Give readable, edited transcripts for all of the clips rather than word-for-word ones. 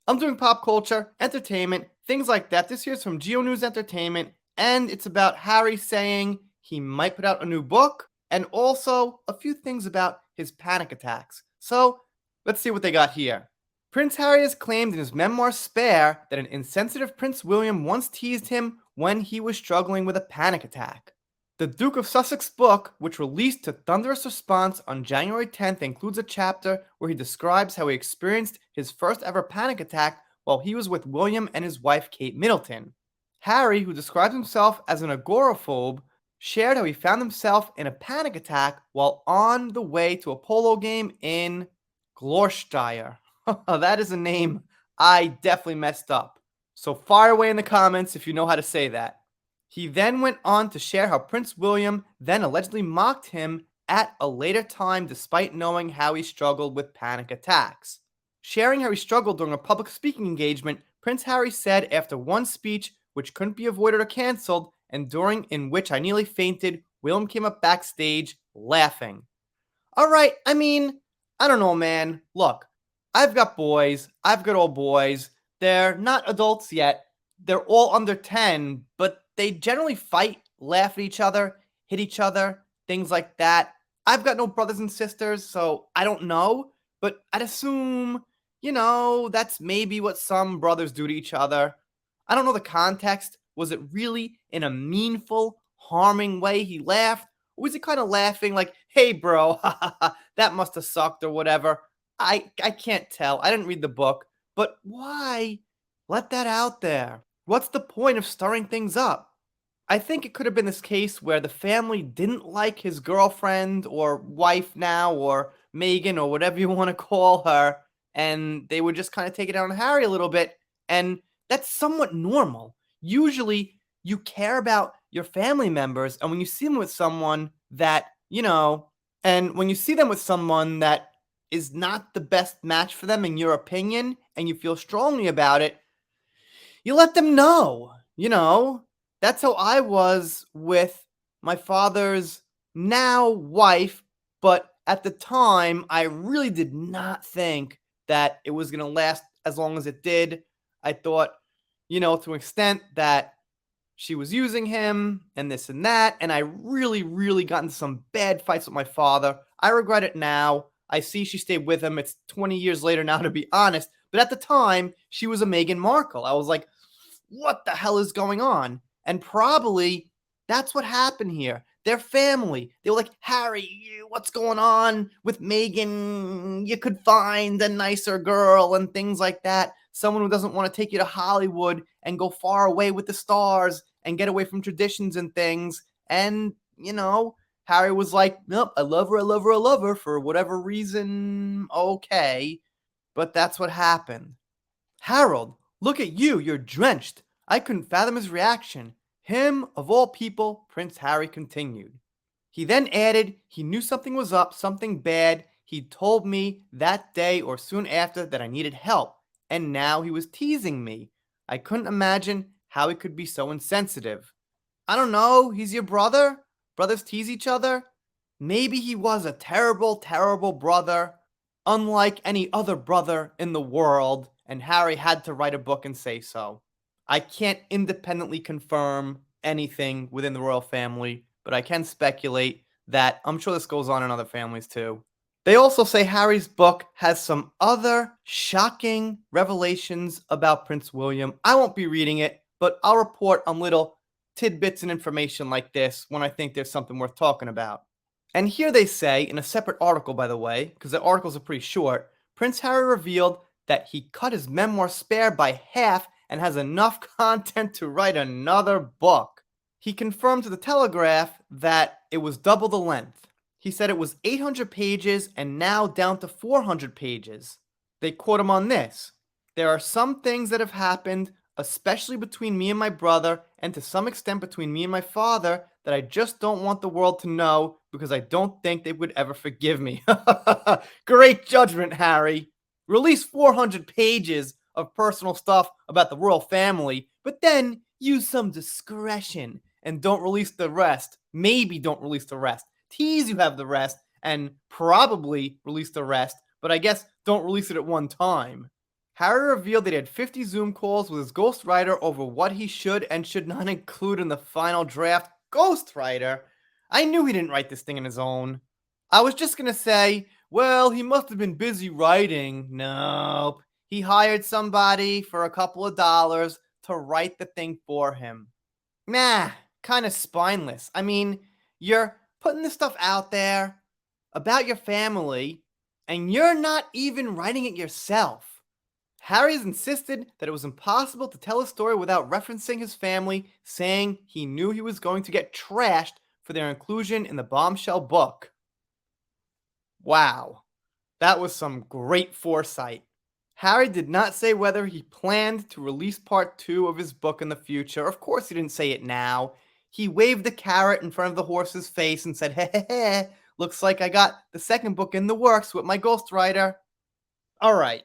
I'm doing pop culture, entertainment, things like that. This here's from Geo News Entertainment, and it's about Harry saying he might put out a new book, and also a few things about his panic attacks. So, let's see what they got here. Prince Harry has claimed in his memoir Spare that an insensitive Prince William once teased him when he was struggling with a panic attack. The Duke of Sussex book, which released to thunderous response on January 10th, includes a chapter where he describes how he experienced his first ever panic attack while he was with William and his wife Kate Middleton. Harry, who describes himself as an agoraphobe, shared how he found himself in a panic attack while on the way to a polo game in Gloucestershire. That is a name I definitely messed up. So fire away in the comments if you know how to say that. He then went on to share how Prince William then allegedly mocked him at a later time despite knowing how he struggled with panic attacks. Sharing how he struggled during a public speaking engagement, Prince Harry said after one speech, which couldn't be avoided or cancelled, and during in which I nearly fainted, William came up backstage laughing. Alright, I don't know, man. Look, I've got boys, I've got old boys. They're not adults yet. They're all under 10, but they generally fight, laugh at each other, hit each other, things like that. I've got no brothers and sisters, so I don't know, but I'd assume, that's maybe what some brothers do to each other. I don't know the context. Was it really in a meanful, harming way he laughed? Or was he kind of laughing like, hey, bro, that must have sucked or whatever? I can't tell. I didn't read the book, but why let that out there? What's the point of stirring things up? I think it could have been this case where the family didn't like his girlfriend or wife now, or Megan, or whatever you want to call her, and they would just kind of take it out on Harry a little bit, and that's somewhat normal. Usually, you care about your family members, and when you see them with someone that, and when you see them with someone that is not the best match for them in your opinion, and you feel strongly about it, you let them know. That's how I was with my father's now wife, but at the time, I really did not think that it was going to last as long as it did. I thought, to an extent that she was using him and this and that, and I really, really got into some bad fights with my father. I regret it now. I see she stayed with him. It's 20 years later now, to be honest. But at the time, she was a Meghan Markle. I was like, what the hell is going on? And probably that's what happened here. Their family, they were like, Harry, what's going on with Meghan? You could find a nicer girl and things like that. Someone who doesn't want to take you to Hollywood and go far away with the stars and get away from traditions and things. And, Harry was like, nope, I love her, I love her, I love her for whatever reason. Okay. But that's what happened. Harold, look at you, you're drenched. I couldn't fathom his reaction. Him, of all people, Prince Harry continued. He then added he knew something was up, something bad. He'd told me that day or soon after that I needed help, and now he was teasing me. I couldn't imagine how he could be so insensitive. I don't know, he's your brother? Brothers tease each other? Maybe he was a terrible, terrible brother, unlike any other brother in the world, and Harry had to write a book and say so. I can't independently confirm anything within the royal family, but I can speculate that I'm sure this goes on in other families too. They also say Harry's book has some other shocking revelations about Prince William. I won't be reading it, but I'll report on little tidbits and information like this when I think there's something worth talking about. And here they say, in a separate article by the way, because the articles are pretty short, Prince Harry revealed that he cut his memoir Spare by half and has enough content to write another book. He confirmed to the Telegraph that it was double the length. He said it was 800 pages and now down to 400 pages. They quote him on this: there are some things that have happened, especially between me and my brother, and to some extent between me and my father, that I just don't want the world to know because I don't think they would ever forgive me. Great judgment, Harry. Release 400 pages of personal stuff about the royal family, but then use some discretion and don't release the rest. Maybe don't release the rest. Tease you have the rest and probably release the rest, but I guess don't release it at one time. Harry revealed that he had 50 Zoom calls with his ghostwriter over what he should and should not include in the final draft. Ghostwriter? I knew he didn't write this thing on his own. I was just gonna say, well, he must have been busy writing. Nope. He hired somebody for a couple of dollars to write the thing for him. Nah, kind of spineless. I mean, you're putting this stuff out there about your family, and you're not even writing it yourself. Harry has insisted that it was impossible to tell a story without referencing his family, saying he knew he was going to get trashed for their inclusion in the bombshell book. Wow, that was some great foresight. Harry did not say whether he planned to release part 2 of his book in the future. Of course, he didn't say it now. He waved the carrot in front of the horse's face and said, "Heh heh heh, looks like I got the second book in the works with my ghostwriter." Alright,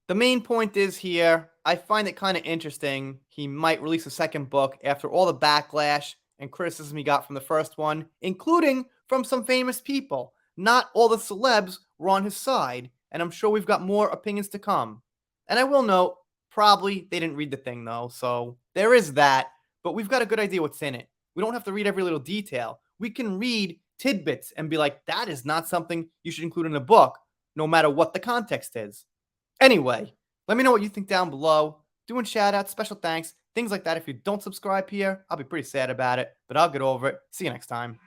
the main point is here, I find it kind of interesting he might release a second book after all the backlash and criticism he got from the first one, including from some famous people. Not all the celebs were on his side, and I'm sure we've got more opinions to come. And I will note, probably they didn't read the thing though, so there is that, but we've got a good idea what's in it. We don't have to read every little detail. We can read tidbits and be like, that is not something you should include in a book, no matter what the context is. Anyway, let me know what you think down below. Doing shout outs, special thanks, things like that. If you don't subscribe here, I'll be pretty sad about it, but I'll get over it. See you next time.